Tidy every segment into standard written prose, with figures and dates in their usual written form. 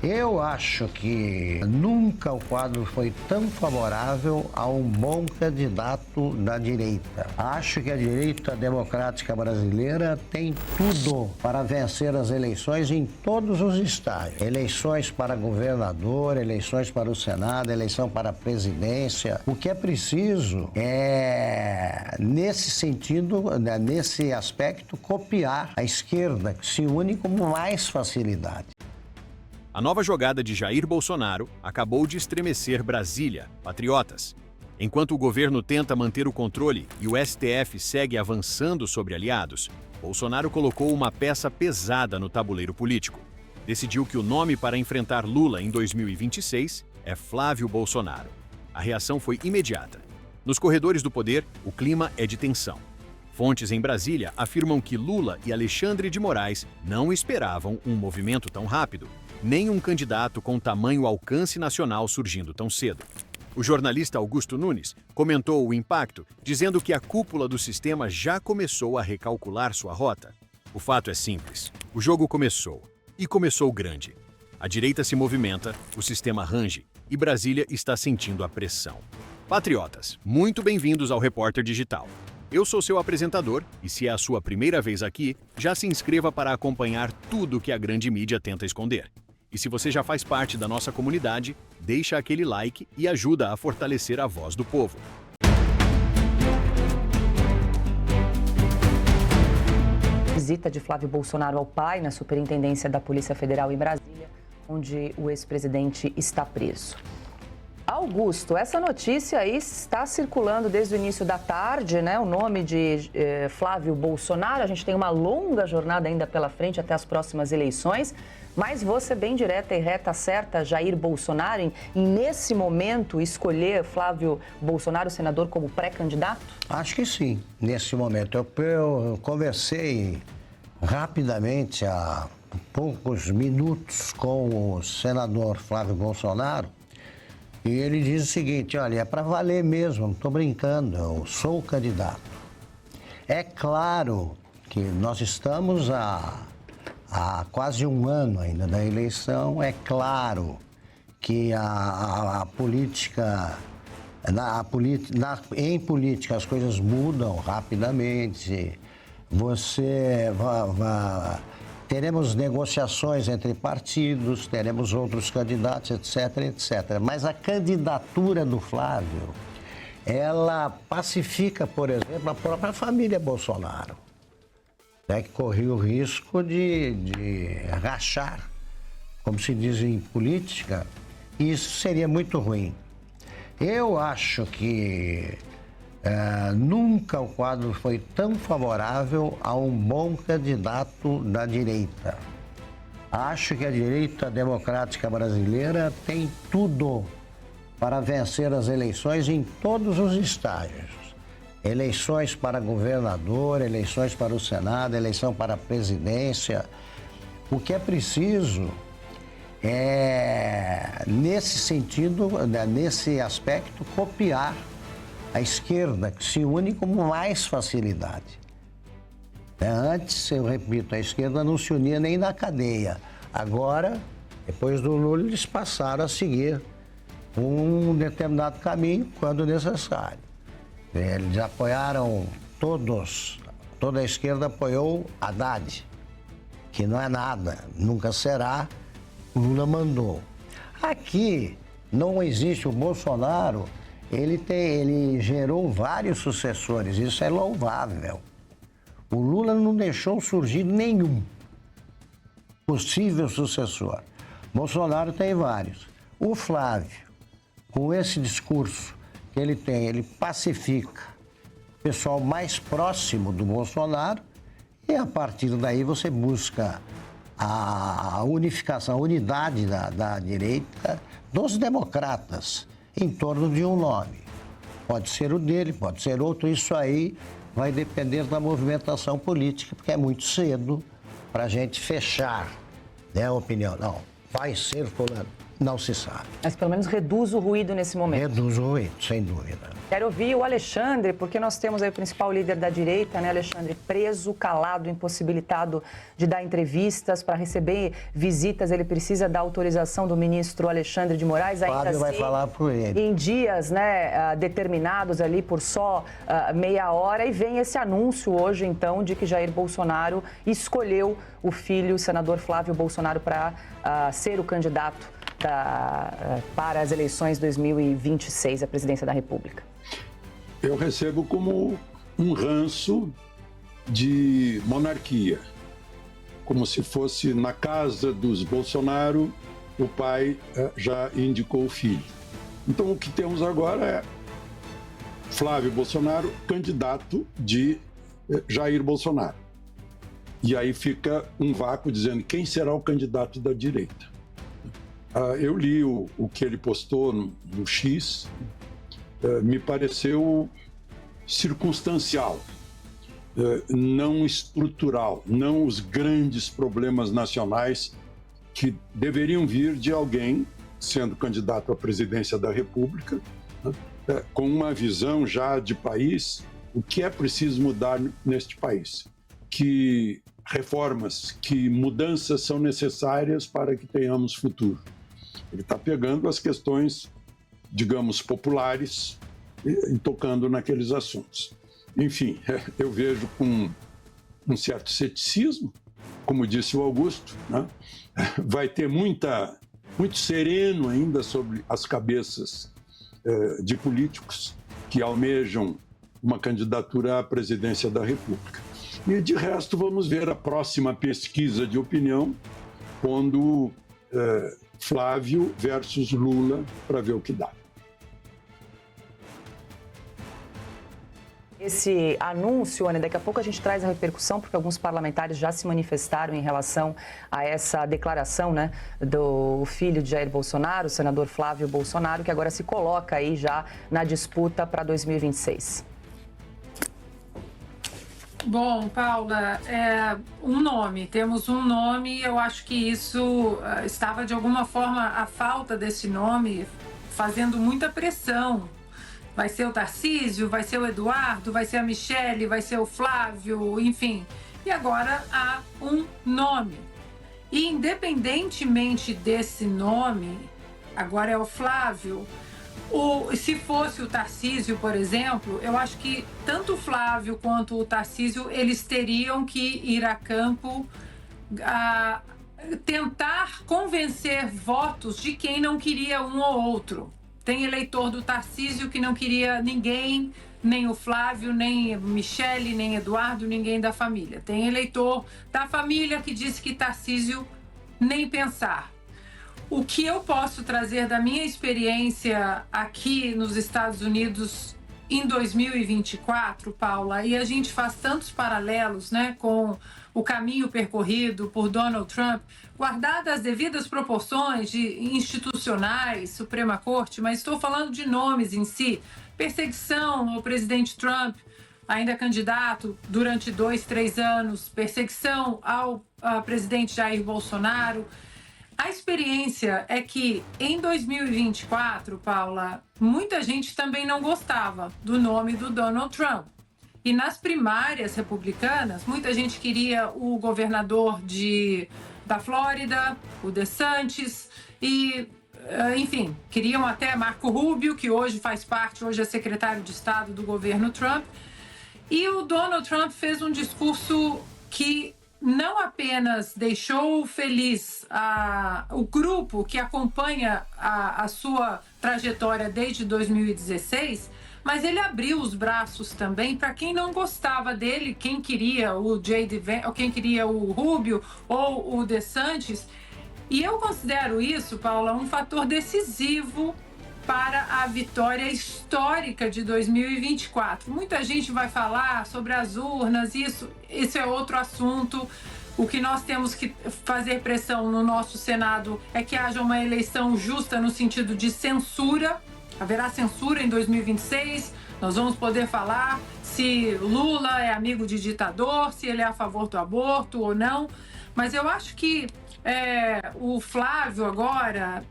Eu acho que nunca o quadro foi tão favorável a um bom candidato da direita. Acho que a direita democrática brasileira tem tudo para vencer as eleições em todos os estágios. Eleições para governador, eleições para o Senado, eleição para a presidência. O que é preciso é, nesse sentido, nesse aspecto, copiar a esquerda, que se une com mais facilidade. A nova jogada de Jair Bolsonaro acabou de estremecer Brasília, patriotas. Enquanto o governo tenta manter o controle e o STF segue avançando sobre aliados, Bolsonaro colocou uma peça pesada no tabuleiro político. Decidiu que o nome para enfrentar Lula em 2026 é Flávio Bolsonaro. A reação foi imediata. Nos corredores do poder, o clima é de tensão. Fontes em Brasília afirmam que Lula e Alexandre de Moraes não esperavam um movimento tão rápido, nem um candidato com tamanho alcance nacional surgindo tão cedo. O jornalista Augusto Nunes comentou o impacto, dizendo que a cúpula do sistema já começou a recalcular sua rota. O fato é simples. O jogo começou. E começou grande. A direita se movimenta, o sistema range, e Brasília está sentindo a pressão. Patriotas, muito bem-vindos ao Repórter Digital. Eu sou seu apresentador e, se é a sua primeira vez aqui, já se inscreva para acompanhar tudo que a grande mídia tenta esconder. E se você já faz parte da nossa comunidade, deixa aquele like e ajuda a fortalecer a voz do povo. Visita de Flávio Bolsonaro ao pai na Superintendência da Polícia Federal em Brasília, onde o ex-presidente está preso. Augusto, essa notícia aí está circulando desde o início da tarde, né? O nome de Flávio Bolsonaro. A gente tem uma longa jornada ainda pela frente até as próximas eleições. Mas vou ser bem direta e reta, certa, Jair Bolsonaro, em nesse momento escolher Flávio Bolsonaro, senador, como pré-candidato? Acho que sim, nesse momento. Eu conversei rapidamente, há poucos minutos, com o senador Flávio Bolsonaro, e ele diz o seguinte: olha, é para valer mesmo, não estou brincando, eu sou o candidato. É claro que nós estamos há quase um ano ainda da eleição. É claro que em política as coisas mudam rapidamente. Teremos negociações entre partidos, teremos outros candidatos, etc, etc. Mas a candidatura do Flávio, ela pacifica, por exemplo, a própria família Bolsonaro, né, que corria o risco de rachar, como se diz em política, e isso seria muito ruim. Eu acho que nunca o quadro foi tão favorável a um bom candidato da direita. Acho que a direita democrática brasileira tem tudo para vencer as eleições em todos os estágios. Eleições para governador, eleições para o Senado, eleição para a presidência. O que é preciso é, nesse sentido, nesse aspecto, copiar a esquerda, que se une com mais facilidade. Antes, eu repito, a esquerda não se unia nem na cadeia. Agora, depois do Lula, eles passaram a seguir um determinado caminho quando necessário. Eles apoiaram toda a esquerda apoiou Haddad, que não é nada, nunca será. O Lula mandou. Aqui não existe o Bolsonaro, ele gerou vários sucessores, isso é louvável. O Lula não deixou surgir nenhum possível sucessor. Bolsonaro tem vários. O Flávio, com esse discurso que ele tem, ele pacifica o pessoal mais próximo do Bolsonaro e, a partir daí, você busca a unificação, a unidade da direita dos democratas em torno de um nome. Pode ser o dele, pode ser outro, isso aí vai depender da movimentação política, porque é muito cedo para a gente fechar, né, a opinião. Não, vai ser fulano. Não se sabe. Mas pelo menos reduz o ruído nesse momento. Reduz o ruído, sem dúvida. Quero ouvir o Alexandre, porque nós temos aí o principal líder da direita, né, Alexandre, preso, calado, impossibilitado de dar entrevistas, para receber visitas, ele precisa da autorização do ministro Alexandre de Moraes. Ainda Fábio vai assim, falar por ele. em dias, né, determinados ali por só meia hora, e vem esse anúncio hoje, então, de que Jair Bolsonaro escolheu o filho, o senador Flávio Bolsonaro, para ser o candidato para as eleições 2026, a presidência da República. Eu recebo como um ranço de monarquia, como se fosse na casa dos Bolsonaro, o pai já indicou o filho. Então o que temos agora é Flávio Bolsonaro, candidato de Jair Bolsonaro. E aí fica um vácuo dizendo quem será o candidato da direita. Eu li o que ele postou no X, me pareceu circunstancial, não estrutural, não os grandes problemas nacionais que deveriam vir de alguém sendo candidato à presidência da República, com uma visão já de país, o que é preciso mudar neste país, que reformas, que mudanças são necessárias para que tenhamos futuro. Ele está pegando as questões, digamos, populares e tocando naqueles assuntos. Enfim, eu vejo com um certo ceticismo, como disse o Augusto, né? Vai ter muito sereno ainda sobre as cabeças de políticos que almejam uma candidatura à presidência da República. E, de resto, vamos ver a próxima pesquisa de opinião, quando Flávio versus Lula, para ver o que dá. Esse anúncio, Ana, daqui a pouco a gente traz a repercussão, porque alguns parlamentares já se manifestaram em relação a essa declaração, né, do filho de Jair Bolsonaro, o senador Flávio Bolsonaro, que agora se coloca aí já na disputa para 2026. Bom, Paula, temos um nome, eu acho que isso estava de alguma forma, a falta desse nome, fazendo muita pressão. Vai ser o Tarcísio, vai ser o Eduardo, vai ser a Michele, vai ser o Flávio, enfim. E agora há um nome. E independentemente desse nome, agora é o Flávio. Se fosse o Tarcísio, por exemplo, eu acho que tanto o Flávio quanto o Tarcísio, eles teriam que ir a campo a tentar convencer votos de quem não queria um ou outro. Tem eleitor do Tarcísio que não queria ninguém, nem o Flávio, nem Michele, nem Eduardo, ninguém da família. Tem eleitor da família que disse que Tarcísio nem pensar. O que eu posso trazer da minha experiência aqui nos Estados Unidos em 2024, Paula, e a gente faz tantos paralelos, né, com o caminho percorrido por Donald Trump, guardadas as devidas proporções de institucionais, Suprema Corte, mas estou falando de nomes em si, perseguição ao presidente Trump, ainda candidato durante 2, 3 anos, perseguição ao presidente Jair Bolsonaro. A experiência é que em 2024, Paula, muita gente também não gostava do nome do Donald Trump. E nas primárias republicanas, muita gente queria o governador da Flórida, o DeSantis, e, enfim, queriam até Marco Rubio, que hoje é secretário de Estado do governo Trump. E o Donald Trump fez um discurso que não apenas deixou feliz o grupo que acompanha a sua trajetória desde 2016, mas ele abriu os braços também para quem não gostava dele, quem queria o quem queria o Rubio ou o DeSantis. E eu considero isso, Paula, um fator decisivo para a vitória histórica de 2024. Muita gente vai falar sobre as urnas, esse é outro assunto. O que nós temos que fazer pressão no nosso Senado é que haja uma eleição justa no sentido de censura. Haverá censura em 2026, nós vamos poder falar se Lula é amigo de ditador, se ele é a favor do aborto ou não. Mas eu acho que o Flávio agora,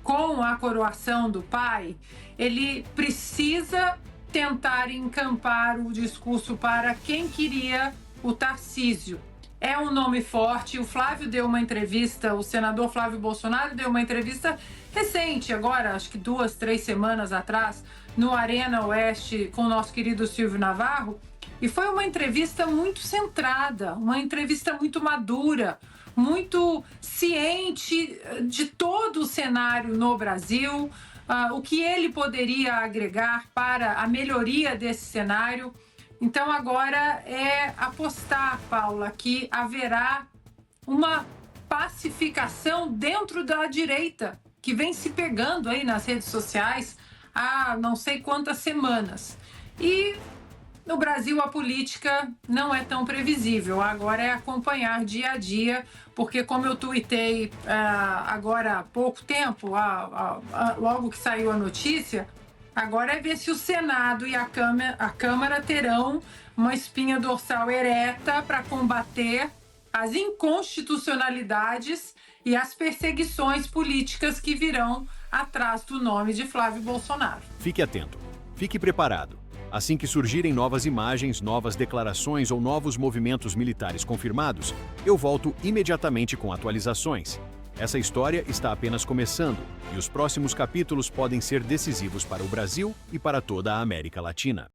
com a coroação do pai, ele precisa tentar encampar o discurso para quem queria o Tarcísio. É um nome forte. O Flávio deu uma entrevista, o senador Flávio Bolsonaro deu uma entrevista recente, agora, acho que 2, 3 semanas atrás, no Arena Oeste, com o nosso querido Silvio Navarro, e foi uma entrevista muito centrada, uma entrevista muito madura, muito ciente de todo o cenário no Brasil, o que ele poderia agregar para a melhoria desse cenário. Então agora é apostar, Paula, que haverá uma pacificação dentro da direita, que vem se pegando aí nas redes sociais há não sei quantas semanas. E no Brasil a política não é tão previsível, agora é acompanhar dia a dia, porque como eu tuitei agora há pouco tempo, logo que saiu a notícia, agora é ver se o Senado e a Câmara terão uma espinha dorsal ereta para combater as inconstitucionalidades e as perseguições políticas que virão atrás do nome de Flávio Bolsonaro. Fique atento, fique preparado. Assim que surgirem novas imagens, novas declarações ou novos movimentos militares confirmados, eu volto imediatamente com atualizações. Essa história está apenas começando e os próximos capítulos podem ser decisivos para o Brasil e para toda a América Latina.